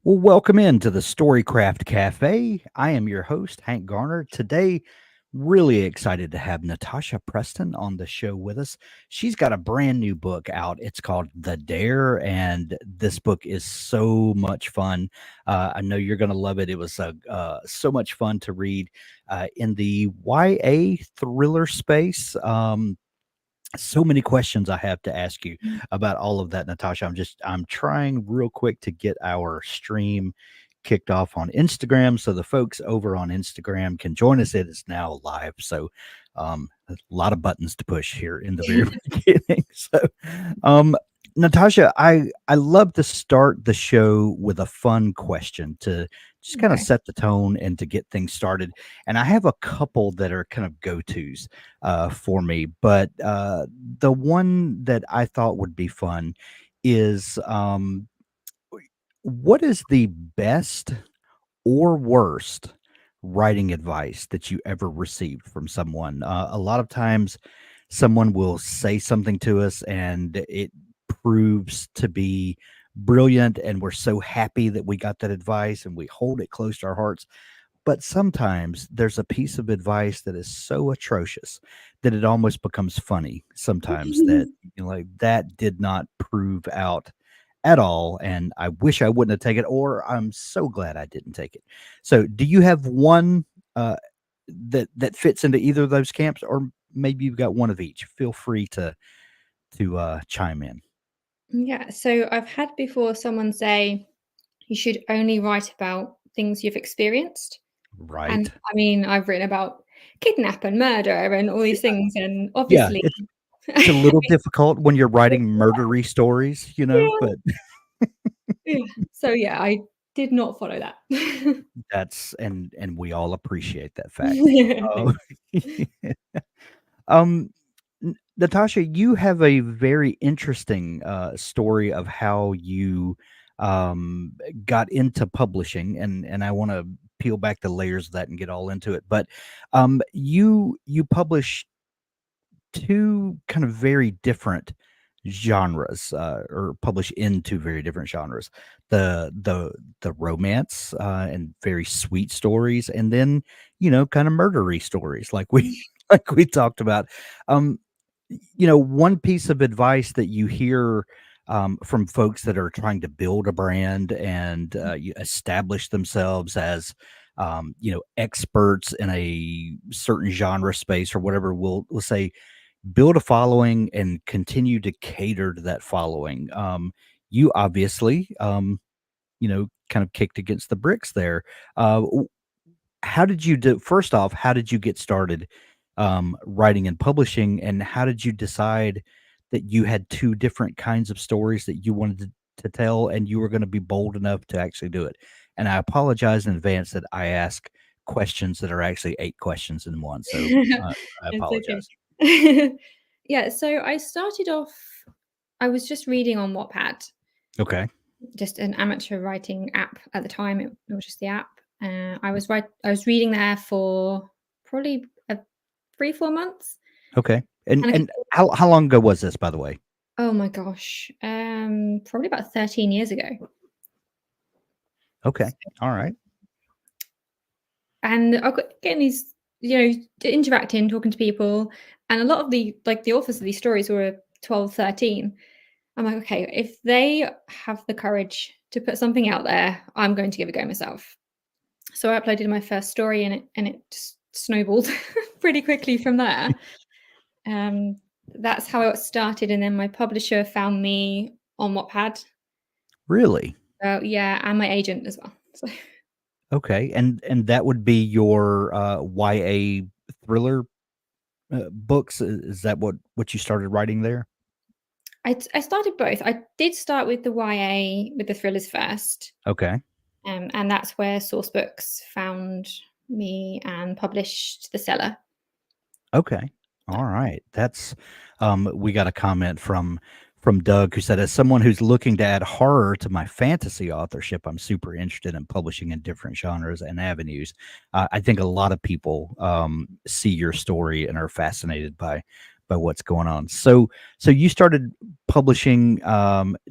Well, welcome into the Storycraft Cafe. I am your host, Hank Garner. Today, really excited to have Natasha Preston on the show with us. She's got a brand new book out. It's called The Dare, and this book is so much fun. I know you're going to love it. It was so much fun to read in the YA thriller space. So many questions I have to ask you Mm. about all of that, Natasha. I'm trying real quick to get our stream kicked off on Instagram so the folks over on Instagram can join us. It is now live. So a lot of buttons to push here in the very beginning. So um Natasha, I love to start the show with a fun question to just kind of Okay. set the tone and to get things started. And I have a couple that are kind of go-tos for me. But the one that I thought would be fun is what is the best or worst writing advice that you ever received from someone? A lot of times, someone will say something to us and it proves to be brilliant, and we're so happy that we got that advice and we hold it close to our hearts. But sometimes there's a piece of advice that is so atrocious that it almost becomes funny sometimes that, like, that did not prove out at all, and I wish I wouldn't have taken it, or I'm so glad I didn't take it. So, do you have one, uh, that fits into either of those camps, or maybe you've got one of each? Feel free to chime in. Yeah, so I've had before someone say you should only write about things you've experienced. And Right. I mean, I've written about kidnap and murder and all these things, and Yeah, obviously, it's a little difficult when you're writing murdery stories, yeah, but yeah. So yeah, I did not follow that. that's and we all appreciate that fact. Yeah, Oh, thanks. um, Natasha, you have a very interesting story of how you um, got into publishing, and I want to peel back the layers of that and get all into it. But you publish two kind of very different genres, or publish into very different genres. The romance and very sweet stories, and then kind of murdery stories, like we like we talked about. Um, one piece of advice that you hear from folks that are trying to build a brand and you establish themselves as experts in a certain genre space or whatever will say build a following and continue to cater to that following. You obviously, kind of kicked against the bricks there. How did you do? First off, how did you get started writing and publishing, and how did you decide that you had two different kinds of stories that you wanted to tell, and you were going to be bold enough to actually do it? And I apologize in advance that I ask questions that are actually eight questions in one. So I It's apologize. okay. Yeah, so I was just reading on Wattpad, Okay. just an amateur writing app at the time. It was just the app. I was reading there for probably 3-4 months, Okay. And and I could and how long ago was this, by the way? oh my gosh, probably about 13 years ago. Okay. All right. And I got getting these, interacting, talking to people, and a lot of the authors of these stories were 12, 13. I'm like, okay, if they have the courage to put something out there, I'm going to give it a go myself. So I uploaded my first story, and it just snowballed pretty quickly from there. Um, that's how it started, and then my publisher found me on Wattpad. Really? So yeah, and my agent as well. So Okay. And that would be your YA thriller books. Is that what you started writing there? I started both. I did start with the YA with the thrillers first, Okay. and that's where Source Books found me and published the Cellar. Okay. All right. That's we got a comment from Doug who said, as someone who's looking to add horror to my fantasy authorship, I'm super interested in publishing in different genres and avenues. I think a lot of people see your story and are fascinated by what's going on. So you started publishing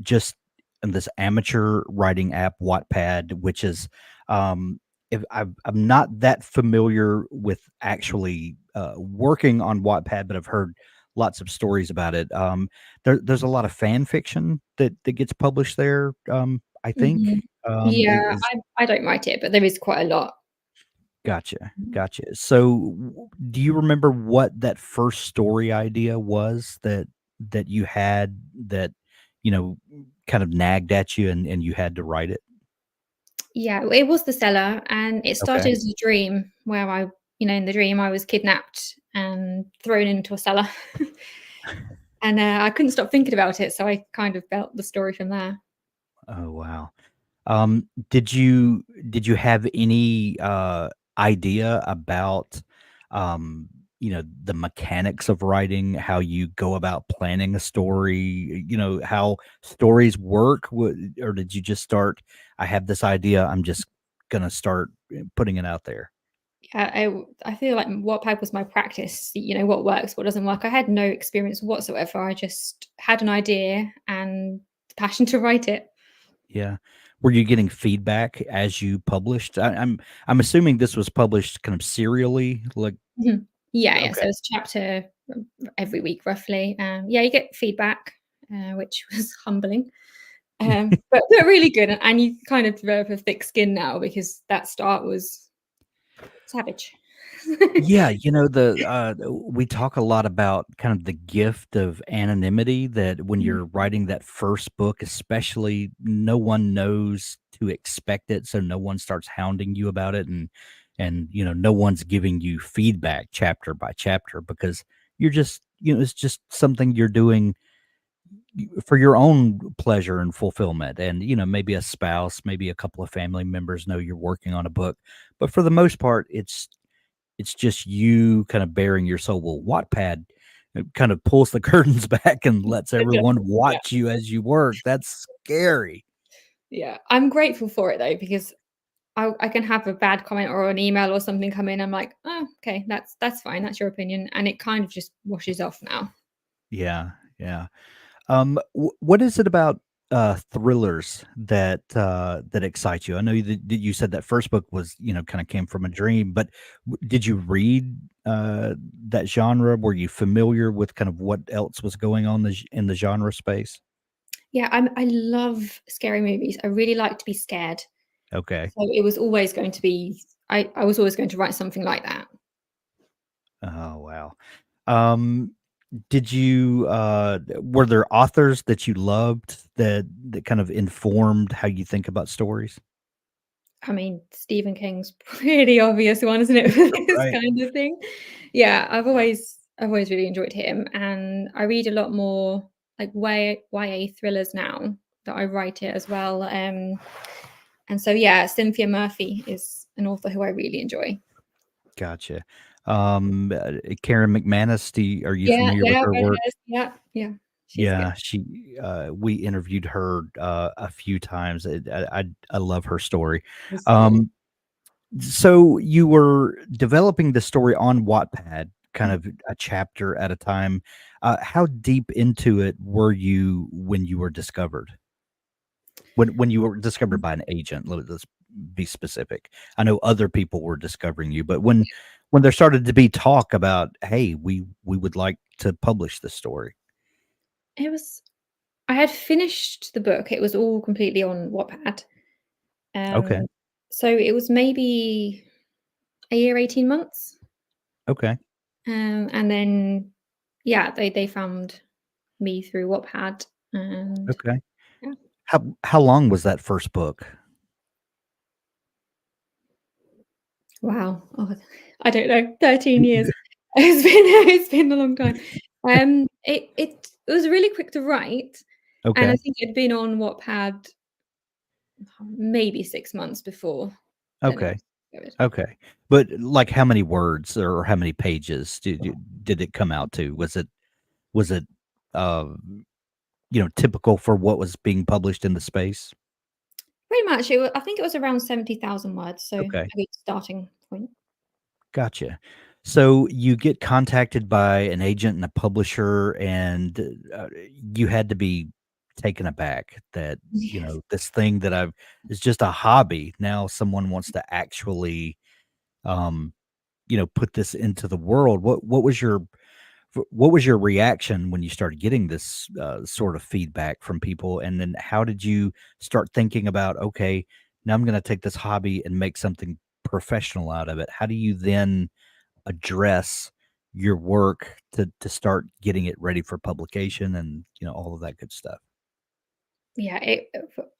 just in this amateur writing app, Wattpad, which is, if I'm not that familiar with actually working on Wattpad, but I've heard lots of stories about it. There's a lot of fan fiction that gets published there. I think. Mhm. Yeah, Is I don't write it, but there is quite a lot. Gotcha, Mhm. gotcha. So, do you remember what that first story idea was that you had that, you know, kind of nagged at you and you had to write it? Yeah, it was The Cellar, and it Okay. started as a dream where in the dream, I was kidnapped and thrown into a cellar. And, I couldn't stop thinking about it, so I kind of built the story from there. Oh, wow. Did you have any idea about the mechanics of writing, how you go about planning a story, how stories work? Or did you just start, I have this idea, I'm just gonna start putting it out there? I feel like Wattpad was my practice, what works, what doesn't work. I had no experience whatsoever. I just had an idea and the passion to write it. Yeah. Were you getting feedback as you published? I'm assuming this was published kind of serially, like. Mhm. Yeah, yeah, Okay. so it's chapter every week roughly. Yeah, you get feedback, which was humbling, but really good, and you kind of develop a thick skin now because that start was savage. Yeah, we talk a lot about kind of the gift of anonymity, that when Mhm. you're writing that first book, especially, no one knows to expect it, so no one starts hounding you about it, and no one's giving you feedback chapter by chapter, because you're just, it's just something you're doing for your own pleasure and fulfillment. And maybe a spouse, maybe a couple of family members know you're working on a book, but for the most part, it's just you kind of bearing your soul. Well, Wattpad, it kind of pulls the curtains back and lets It does, everyone yeah. watch you as you work. That's scary. Yeah, I'm grateful for it though because I can have a bad comment or an email or something come in, I'm like, "Oh, okay, that's fine, that's your opinion," and it kind of just washes off now. Yeah, yeah. What is it about thrillers that excite you? I know you said that first book was, kind of came from a dream, but did you read that genre? Were you familiar with kind of what else was going on in the genre space? Yeah, I love scary movies. I really like to be scared. Okay. So it was always going to be I was always going to write something like that. Oh, wow. Um, did you were there authors that you loved that kind of informed how you think about stories? I mean, Stephen King's pretty obvious one, isn't it, for this Right. kind of thing? Yeah, I've always really enjoyed him, and I read a lot more, like, YA thrillers now that I write it as well, and so, yeah, Cynthia Murphy is an author who I really enjoy. Gotcha. Karen McManus, are you Yeah, familiar with yeah, her Red work? Hairs, yeah, yeah, she's good. Yeah, we interviewed her a few times. I love her story. She's so good. Um, so you were developing the story on Wattpad, kind Mhm. of a chapter at a time. How deep into it were you when you were discovered? When you were discovered by an agent, let's be specific. I know other people were discovering you, but when there started to be talk about, "Hey, we would like to publish this story." It was I had finished the book, it was all completely on Wattpad, Okay, um, so it was maybe a year, 18 months, okay, and then, yeah, they found me through Wattpad, and okay. yeah. How long was that first book? Wow. Oh, I don't know, 13 years. It's been a long time. It was really quick to write, and I Okay, think it'd been on Wattpad maybe 6 months before then it okay, was discovered. okay. But, like, how many words or how many pages did it come out to? Was it, uh, typical for what was being published in the space? Pretty much, I think it was around 70,000 words, so a Okay. good starting point. Gotcha. So you get contacted by an agent and a publisher, and you had to be taken aback that, Yes. this thing that I've is just a hobby. Now someone wants to actually, um, put this into the world. What was your reaction when you started getting this, sort of feedback from people? And then how did you start thinking about, okay, now I'm gonna take this hobby and make something professional out of it? How do you then address your work to start getting it ready for publication and, all of that good stuff? Yeah,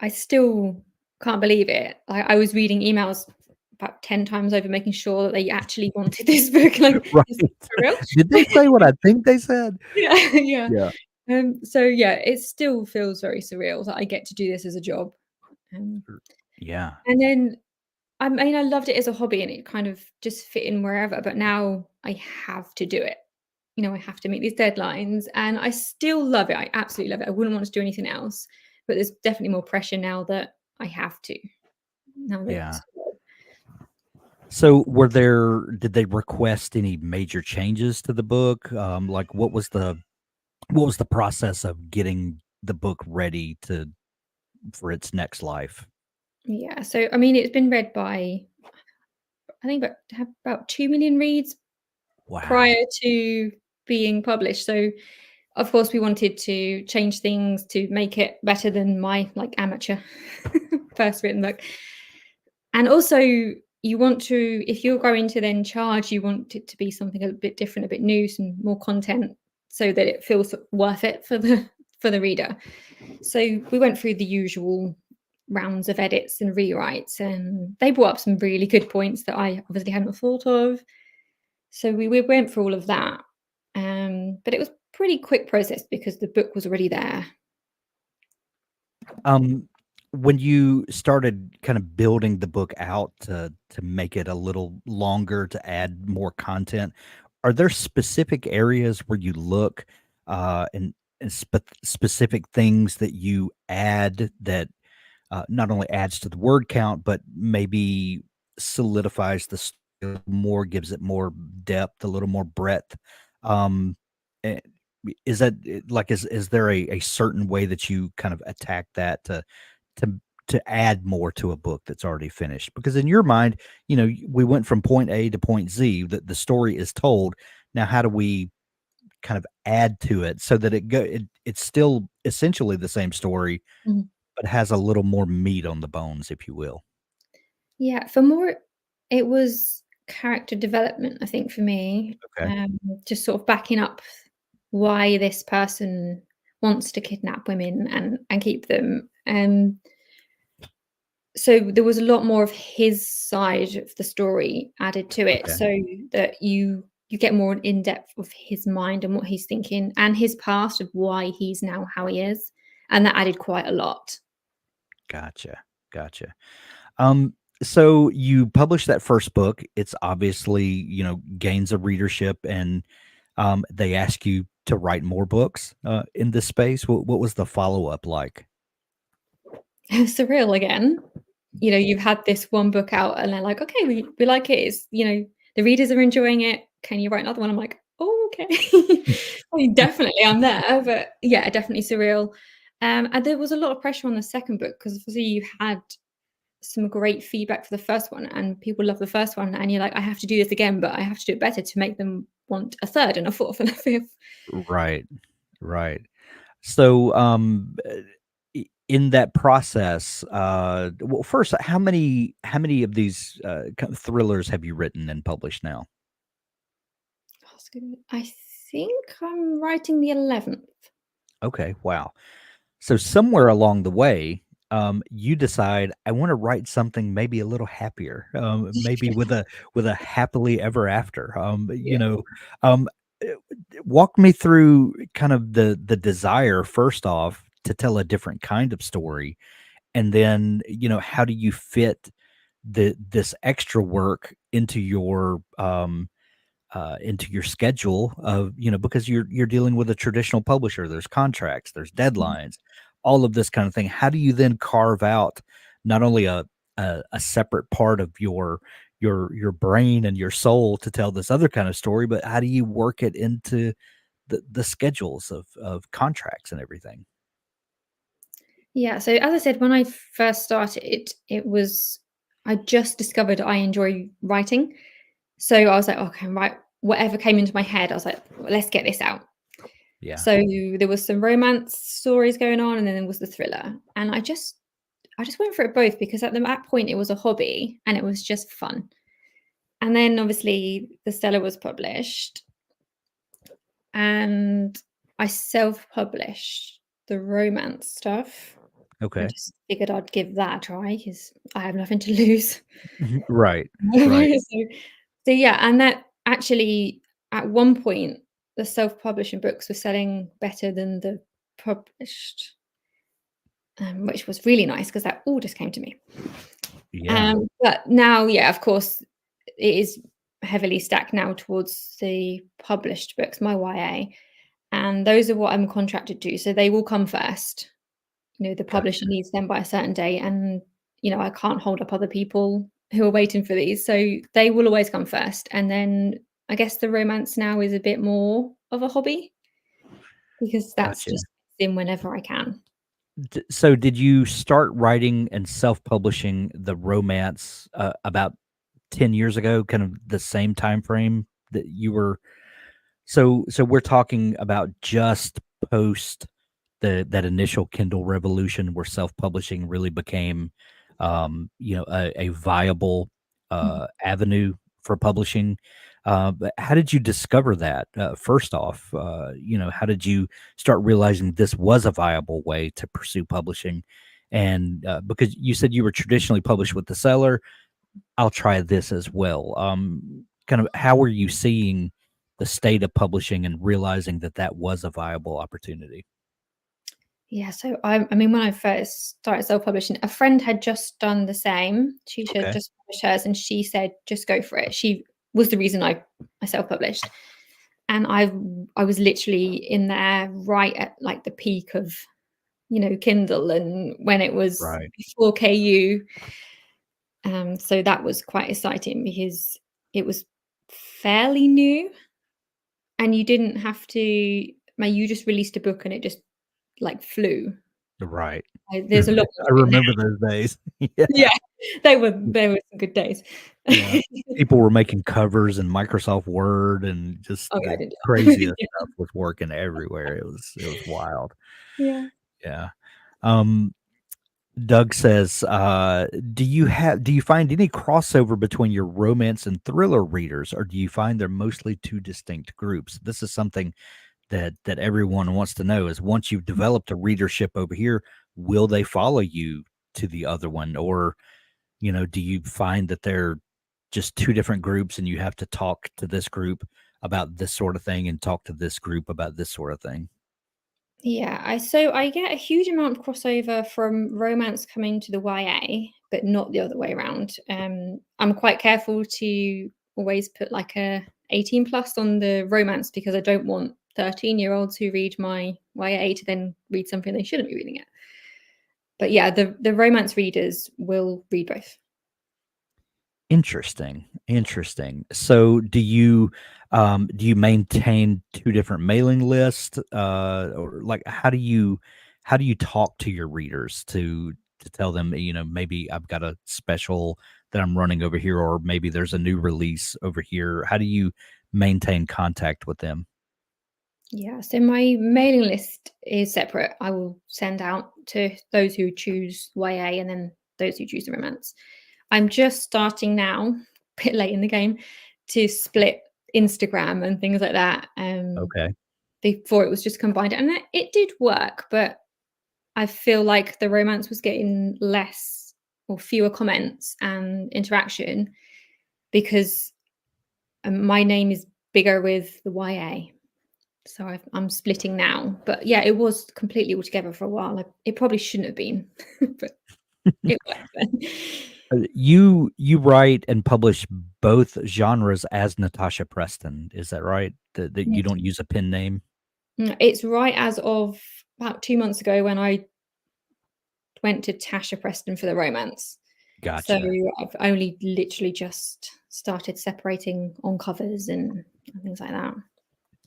I still can't believe it. I was reading emails about 10 times over, making sure that they actually wanted this book, like, Right. "Is this for real?" Did they say what I think they said? Yeah, yeah. Yeah. So, yeah, it still feels very surreal that I get to do this as a job, um, Er Yeah. and then I mean, I loved it as a hobby and it kind of just fit in wherever, but now I have to do it. I have to meet these deadlines and I still love it. I absolutely love it. I wouldn't want to do anything else, but there's definitely more pressure now that I have to. Now that Yeah. So, did they request any major changes to the book? Like, what was the process of getting the book ready to for its next life? yeah, so I mean, it's been read by I think about 2 million reads prior Wow. to being published. So of course we wanted to change things to make it better than my like amateur first written book. And also you want to if you're going to then charge, you want it to be something a bit different, a bit new, some more content so that it feels worth it for the reader. So we went through the usual rounds of edits and rewrites, and they brought up some really good points that I obviously hadn't thought of. So we went through all of that, but it was pretty quick process because the book was already there. Um, when you started kind of building the book out to make it a little longer, to add more content, are there specific areas where you look, and specific things that you add that not only adds to the word count, but maybe solidifies the story more, gives it more depth, a little more breadth. Um, eh, is that like is there a certain way that you kind of attack that to to add more to a book that's already finished? Because in your mind, we went from point A to point Z. That the story is told. Now, how do we kind of add to it so that it's still essentially the same story, Mhm. but has a little more meat on the bones, if you will? Yeah, for more, it was character development, I think, for me, Okay. just sort of backing up why this person wants to kidnap women and keep them. So there was a lot more of his side of the story added to it, Okay. so that you get more in depth of his mind and what he's thinking and his past of why he's now how he is, and that added quite a lot. Gotcha. Gotcha. Um, so you published that first book. It's obviously, gains a readership, and they ask you to write more books in this space. What was the follow-up like? Surreal again. You've had this one book out and they're like, "Okay, we like it. The readers are enjoying it. Can you write another one?" I'm like, "Oh, okay." I mean, definitely I'm there, but yeah, definitely surreal. And there was a lot of pressure on the second book because obviously you had some great feedback for the first one and people love the first one and you're like, "I have to do this again, but I have to do it better to make them want a third and a fourth and a fifth." Right. Right. So, in that process, well, first, how many of these kind of thrillers have you written and published now? Oh, that's good. I think I'm writing the 11th. Okay, wow. So somewhere along the way, you decide I want to write something maybe a little happier, maybe with a happily ever after. Yeah. Um, uh, walk me through kind of the desire first off to tell a different kind of story, and then how do you fit this extra work into your schedule of, because you're dealing with a traditional publisher, there's contracts, there's Mhm. deadlines, all of this kind of thing. How do you then carve out not only a separate part of your brain and your soul to tell this other kind of story, but how do you work it into the schedules of contracts and everything? Yeah, so as I said, when I first started, I just discovered I enjoy writing. So I was like, "Okay, write whatever came into my head." I was like, "Well, let's get this out." Yeah. So there was some romance stories going on, and then there was the thriller, and I just went for it both because at that point it was a hobby and it was just fun. And then obviously the Cellar was published, and I self-published the romance stuff. I Okay. just figured I'd give that a try because I have nothing to lose. Right. Right. So yeah, and that actually at one point the self-publishing books were selling better than the published, which was really nice because that all just came to me. Yeah. But now, yeah, of course, it is heavily stacked now towards the published books, my YA, and those are what I'm contracted to. So they will come first. The publisher Gotcha. needs them by a certain date, and I can't hold up other people who are waiting for these. So they will always come first. And then I guess the romance now is a bit more of a hobby because that's Gotcha. just in whenever I can. So did you start writing and self-publishing the romance about 10 years ago, kind of the same time frame that you were so we're talking about just post that initial Kindle revolution where self-publishing really became a viable avenue for publishing. But how did you discover that? First off, how did you start realizing this was a viable way to pursue publishing? And because you said you were traditionally published with the Cellar, I'll try this as well. Kind of how were you seeing the state of publishing and realizing that that was a viable opportunity? Yeah, so I mean, when I first started self-publishing, a friend had just done the same. She had Okay. just published hers, and she said, "Just go for it." She was the reason I self-published, and I was literally in there right at like the peak of Kindle, and when it was Right. before KU. So that was quite exciting because it was fairly new, and you didn't have to. You just released a book, and it just like flew. Right. There's a lot more I to it now. remember those days. Yeah. Yeah, they were some good days. Yeah. People were making covers in Microsoft Word and just Okay, I the didn't do craziest that. stuff was working everywhere. It was wild. Yeah. Yeah. Um, Doug says, do you find any crossover between your romance and thriller readers, or do you find they're mostly two distinct groups? This is something that everyone wants to know is once you've developed a readership over here, will they follow you to the other one? Or, do you find that they're just two different groups and you have to talk to this group about this sort of thing and talk to this group about this sort of thing? Yeah, I get a huge amount of crossover from romance coming to the YA, but not the other way around. I'm quite careful to always put like a 18 plus on the romance because I don't want 13-year-olds who read my YA to then read something they shouldn't be reading it. But yeah, the romance readers will read both. Interesting, interesting. So do you maintain 2 different mailing lists? Or, like, how do you talk to your readers to tell them, maybe I've got a special that I'm running over here, or maybe there's a new release over here? How do you maintain contact with them? Yeah, so my mailing list is separate. I will send out to those who choose YA and then those who choose the romance. I'm just starting now, a bit late in the game, to split Instagram and things like that. Okay. Before it was just combined, and it did work, but I feel like the romance was getting less or fewer comments and interaction because my name is bigger with the YA. So I'm splitting now. But yeah, it was completely all together for a while. It probably shouldn't have been, but it worked then. You write and publish both genres as Natasha Preston, is that right? That you don't use a pen name? It's right as of about 2 months ago when I went to Tasha Preston for the romance. So Gotcha. I've only literally just started separating on covers and things like that.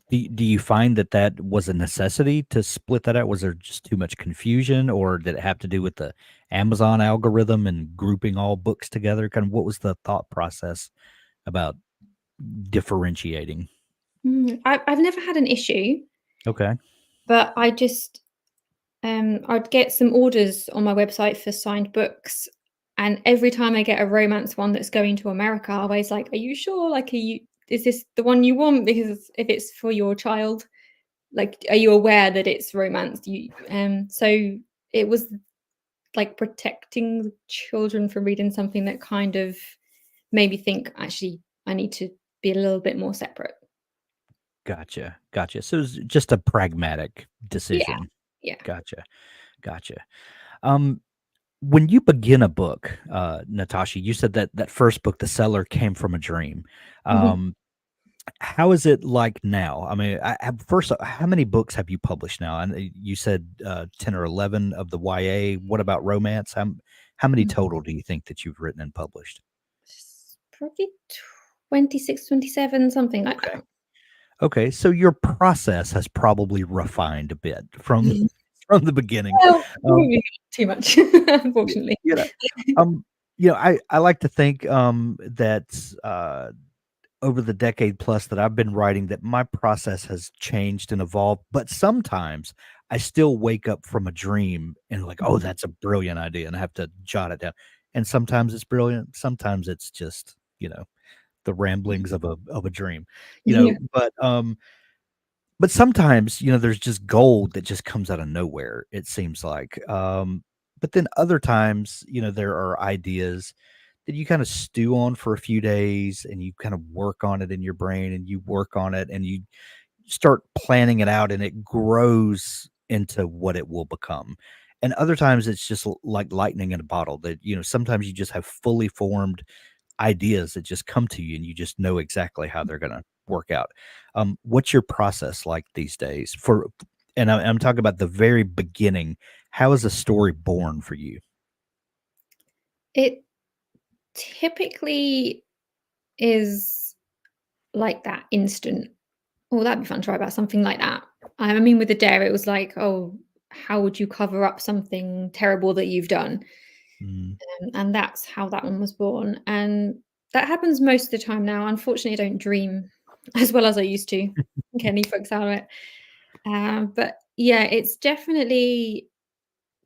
Do you find that that was a necessity to split that out? Was there just too much confusion, or did it have to do with the Amazon algorithm and grouping all books together? Kind of what was the thought process about differentiating? I've never had an issue, Okay. but I'd get some orders on my website for signed books, and every time I get a romance one that's going to America, I'm always like, "Are you sure? Like, is this the one you want? Because if it's for your child, like, are you aware that it's romance?" So it was like protecting the children from reading something that kind of made me think, actually, I need to be a little bit more separate. Gotcha. Gotcha. So it's just a pragmatic Yeah, decision. yeah. Gotcha. Gotcha. Um, when you begin a book, Natasha, you said that that first book, The Cellar, came from a dream. Mhm. Um, how is it like now? I mean, first, how many books have you published now? And you said 10 or 11 of the YA. What about romance? How many total do you think that you've written and published? Probably 26, 27, something like Okay. that. Okay. So your process has probably refined a bit from Mhm. from the beginning. Well, Um, probably not too much, y- unfortunately. you know, um, I like to think that over the decade plus that I've been writing that my process has changed and evolved, but sometimes I still wake up from a dream and like, "Oh, Mhm. that's a brilliant idea," and I have to jot it down. And sometimes it's brilliant, sometimes it's just, the ramblings of a dream, Yeah. but sometimes, there's just gold that just comes out of nowhere, it seems like. But then other times, there are ideas that you kind of stew on for a few days and you kind of work on it in your brain and you work on it and you start planning it out and it grows into what it will become. And other times it's just like lightning in a bottle that, sometimes you just have fully formed ideas that just come to you and you just know exactly how they're going to work out. What's your process like these days and I'm talking about the very beginning. How is a story born for you? It typically is like that instant, "Oh, that'd be fun to write about," something like that. I mean, with the Dare, it was like, "Oh, how would you cover up something terrible that you've done?" Mm, And that's how that one was born, and that happens most of the time now. Unfortunately, I don't dream as well as I used to. Kenny folks out of it. But yeah, it's definitely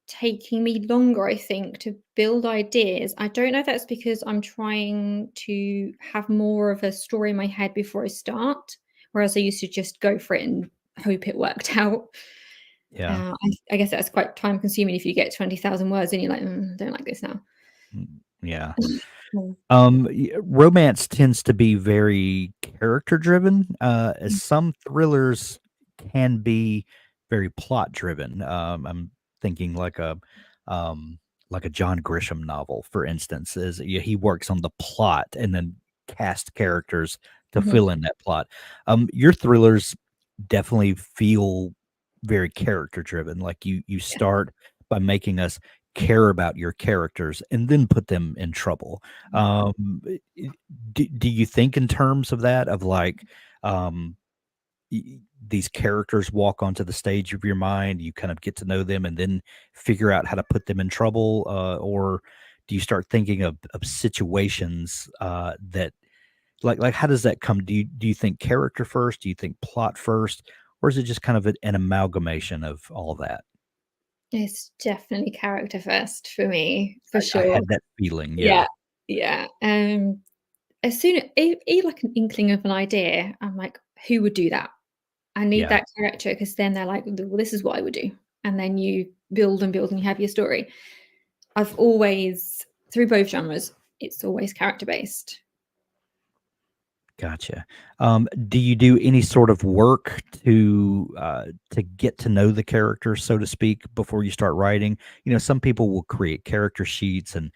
taking me longer, I think, to build ideas. I don't know if that's because I'm trying to have more of a story in my head before I start, whereas I used to just go for it and hope it worked out. yeah. I guess that's quite time consuming if you get 20,000 words and you're like, don't like this now. Yeah. Mm. Romance tends to be very character driven, as some thrillers can be very plot driven. I'm thinking um, like a John Grisham novel, for instance, is he works on the plot and then cast characters to Mhm. fill in that plot. Your thrillers definitely feel very character driven. Like you Yeah. start by making us care about your characters and then put them in trouble. Do you think in terms of that, of like, um, these characters walk onto the stage of your mind, you kind of get to know them and then figure out how to put them in trouble? Or do you start thinking of situations that like how does that come? Do you think character first? Do you think plot first? Or is it just kind of an amalgamation of all that? It's definitely character first for me, for I sure. had that feeling, Yeah, yeah, yeah. As soon like an inkling of an idea, I'm like, "Who would do that?" I need yeah. that character because then they're like, "Well, this is what I would do." And then you build and build and you have your story. I've always through both genres, it's always character based. Gotcha. Do you do any sort of work to get to know the character, so to speak, before you start writing? Some people will create character sheets and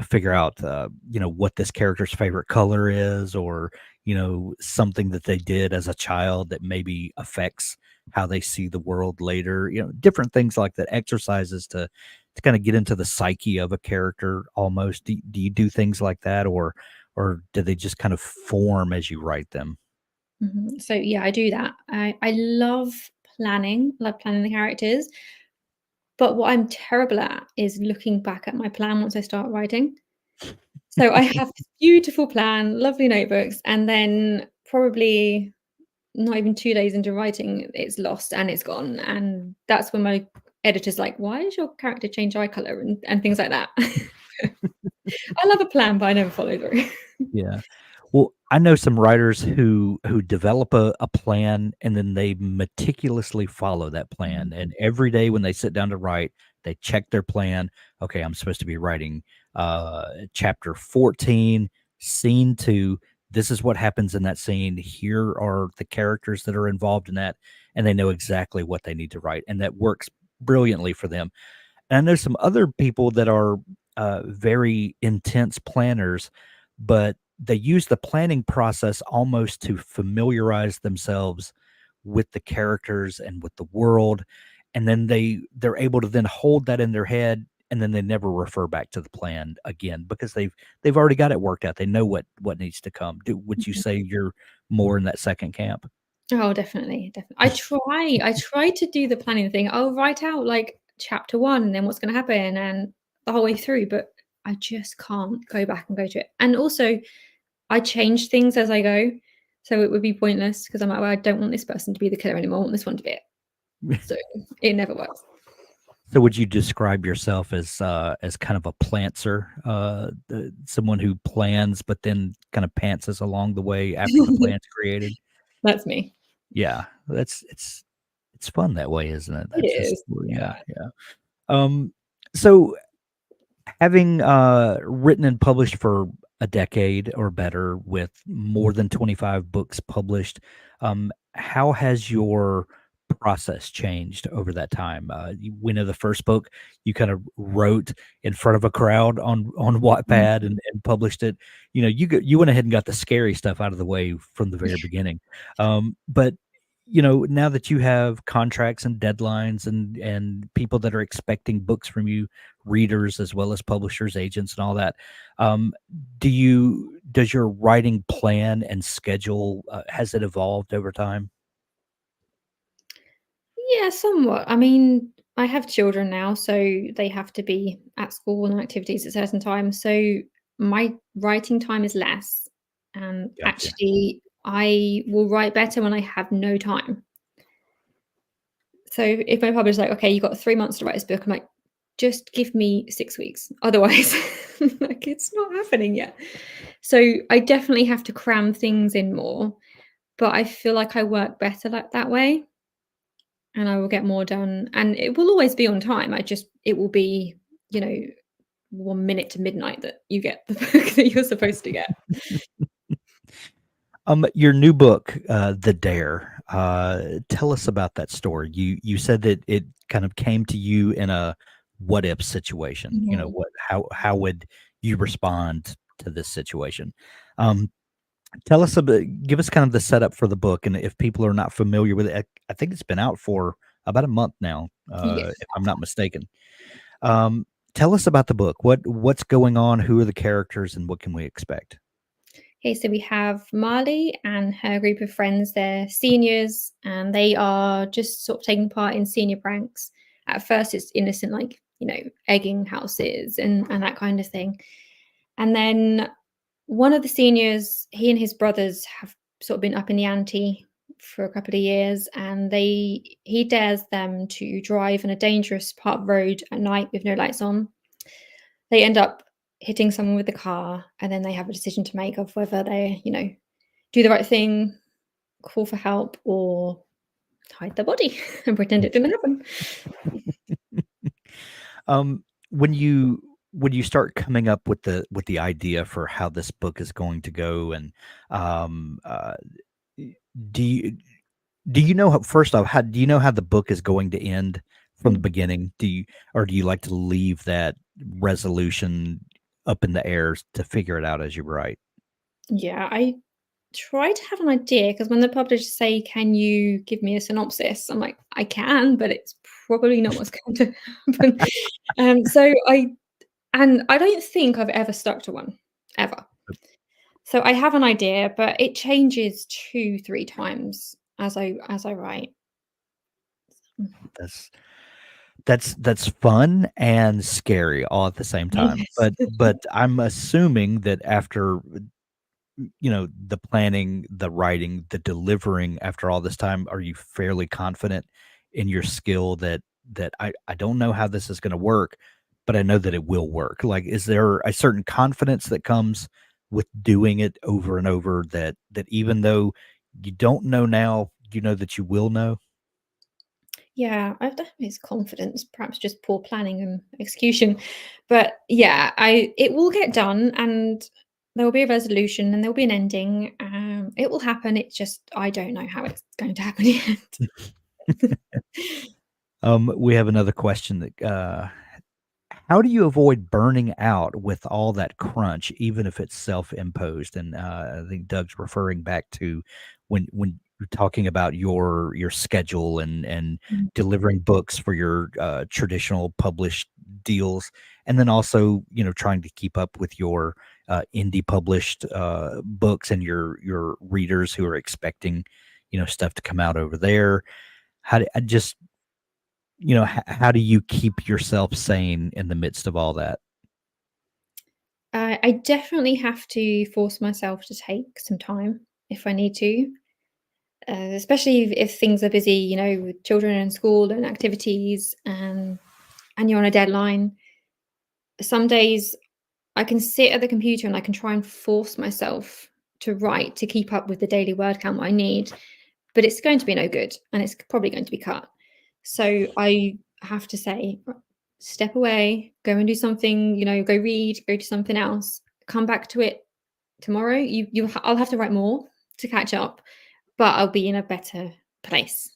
figure out what this character's favorite color is, or something that they did as a child that maybe affects how they see the world later. Different things like that. Exercises to kind of get into the psyche of a character almost. Do you do things like that, or do they just kind of form as you write them? So yeah, I do that. I love planning the characters, but what I'm terrible at is looking back at my plan once I start writing. So I have this beautiful plan, lovely notebooks, and then probably not even 2 days into writing, it's lost and it's gone, and that's when my editor's like, "Why does your character change eye color?" and things like that. I love a plan, but I never follow through. Yeah. Well, I know some writers who develop a plan and then they meticulously follow that plan. And every day when they sit down to write, they check their plan. Okay, I'm supposed to be writing chapter 14, scene 2. This is what happens in that scene. Here are the characters that are involved in that, and they know exactly what they need to write, and that works brilliantly for them. And I know some other people that are very intense planners, but they use the planning process almost to familiarize themselves with the characters and with the world, and then they're able to then hold that in their head, and then they never refer back to the plan again because they've already got it worked out. They know what needs to come. Would you say you're more in that second camp? Oh, definitely, definitely. I try to do the planning thing. I'll write out, like, chapter 1 and then what's gonna happen and the whole way through, but I just can't go back and go to it. And also, I change things as I go, so it would be pointless because 'cause I'm like, "Well, I don't want this person to be the killer anymore. I want this one to be it." So, it never works. So would you describe yourself as kind of a plantser, someone who plans but then kind of pantses along the way after the plan's created? That's me. Yeah, that's it's fun that way, isn't it? It That's just is, yeah, yeah. yeah. So having written and published for a decade or better with more than 25 books published, how has your process changed over that time? We know the first book you kind of wrote in front of a crowd on Mhm. Wattpad and published it. You know, you went ahead and got the scary stuff out of the way from the very beginning. But now that you have contracts and deadlines and people that are expecting books from you, readers as well as publishers, agents, and all that. Um, does your writing plan and schedule has it evolved over time? Yeah, somewhat. I mean, I have children now, so they have to be at school and activities at certain times. So my writing time is less. And Gotcha. actually, I will write better when I have no time. So if my publisher's like, okay, you've got 3 months to write this book, I'm like, just give me 6 weeks. Otherwise, like it's not happening yet. So I definitely have to cram things in more, but I feel like I work better like that way. And I will get more done, and it will always be on time. It will be, you know, 1 minute to midnight that you get the book that you're supposed to get. Your new book, The Dare. Tell us about that story. You said that it kind of came to you in a what if situation. Mhm. How would you respond to this situation? Um, Tell us a bit, give us kind of the setup for the book, and if people are not familiar with it, I think it's been out for about a month now, Yes. if I'm not mistaken. Um, Tell us about the book. What's going on? Who are the characters, and what can we expect? Okay, so we have Marley and her group of friends. They're seniors, and they are just sort of taking part in senior pranks. At first, it's innocent, like, egging houses and that kind of thing. And then one of the seniors, he and his brothers have sort of been up in the ante for a couple of years, and he dares them to drive in a dangerous part of road at night with no lights on. They end up hitting someone with the car, and then they have a decision to make of whether they, do the right thing, call for help, or hide their body and pretend it didn't happen. Um, when you start coming up with the idea for how this book is going to go, and um, uh, do you do you know how, first off, how do you know how the book is going to end from the beginning? Do you like to leave that resolution up in the air to figure it out as you write? Yeah, I try to have an idea because when the publishers say, "Can you give me a synopsis?" I'm like, "I can, but it's probably not what's going to happen." So I don't think I've ever stuck to one, ever. So I have an idea, but it changes 2, 3 times as I write. That's that's fun and scary all at the same time. Yes. But I'm assuming that after, the planning, the writing, the delivering after all this time, are you fairly confident in your skill that I don't know how this is gonna work, but I know that it will work? Like, is there a certain confidence that comes with doing it over and over that even though you don't know now, you know that you will know? Yeah, I've definitely it's confidence, perhaps just poor planning and execution. But yeah, I it will get done and there will be a resolution and there will be an ending. It will happen. It's just I don't know how it's going to happen yet. We have another question that, how do you avoid burning out with all that crunch, even if it's self-imposed? And, I think Doug's referring back to when you're talking about your schedule and Mm. delivering books for your, traditional published deals, and then also, trying to keep up with your, indie published, books and your readers who are expecting, stuff to come out over there. How do I just how do you keep yourself sane in the midst of all that? I definitely have to force myself to take some time if I need to, especially if things are busy, with children and school and activities, and you're on a deadline. Some days I can sit at the computer and I can try and force myself to write to keep up with the daily word count I need, but it's going to be no good and it's probably going to be cut. So I have to say, step away, go and do something, go read, go do something else, come back to it tomorrow. I'll have to write more to catch up, but I'll be in a better place.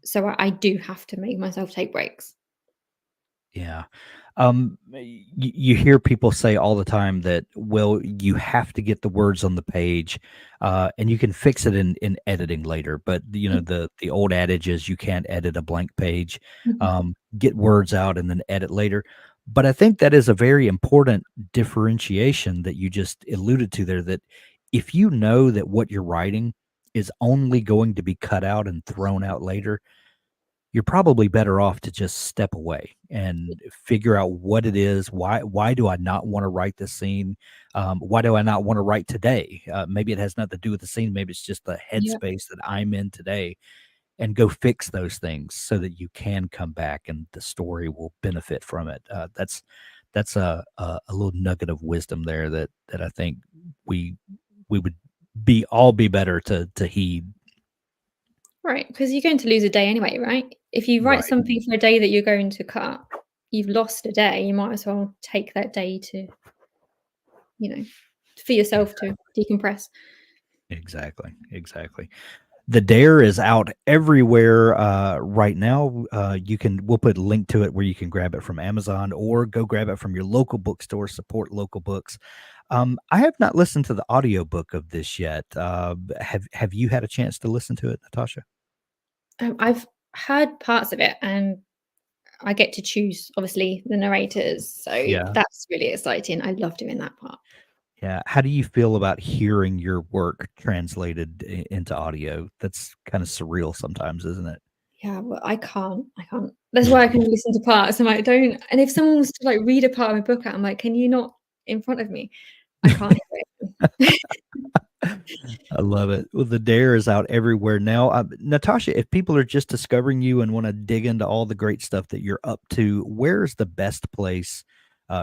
So I do have to make myself take breaks. Yeah. You hear people say all the time that, well, you have to get the words on the page, and you can fix it in editing later. But the old adage is you can't edit a blank page. Mhm. Get words out and then edit later. But I think that is a very important differentiation that you just alluded to there. That if you know that what you're writing is only going to be cut out and thrown out later, you're probably better off to just step away and figure out what it is. Why do I not want to write this scene? Why do I not want to write today? Maybe it has nothing to do with the scene. Maybe it's just the Yeah. headspace that I'm in today, and go fix those things so that you can come back and the story will benefit from it. That's a little nugget of wisdom there that I think we we would be better to heed. Right, because you're going to lose a day anyway, right? If you write Right. something for a day that you're going to cut, you've lost a day. You might as well take that day to, you know, for yourself to decompress. Exactly, exactly. The Dare is out everywhere, right now. We'll put a link to it where you can grab it from Amazon or go grab it from your local bookstore, support local books. I have not listened to the audiobook of this yet. Have you had a chance to listen to it, Natasha? I've heard parts of it, and I get to choose, obviously, the narrators. So Yeah. that's really exciting. I love doing that part. Yeah. How do you feel about hearing your work translated into audio? That's kind of surreal sometimes, isn't it? Yeah, well, I can't. I can't. That's why I can listen to parts. I'm like, don't. And if someone was to like read a part of my book out, I'm like, can you not in front of me? I can't hear it. I love it. Well, the Dare is out everywhere now. Natasha, if people are just discovering you and want to dig into all the great stuff that you're up to, where's the best place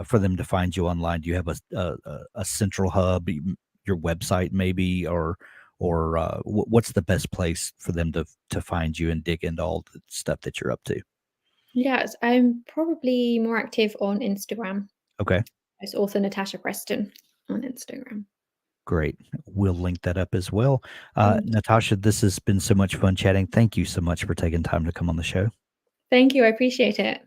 for them to find you online? Do you have a central hub, your website maybe, or what's the best place for them to find you and dig into all the stuff that you're up to? Yes, I'm probably more active on Instagram. Okay. It's author Natasha Preston on Instagram. Great. We'll link that up as well. Thank Natasha, this has been so much fun chatting. Thank you so much for taking time to come on the show. thank you, I appreciate it.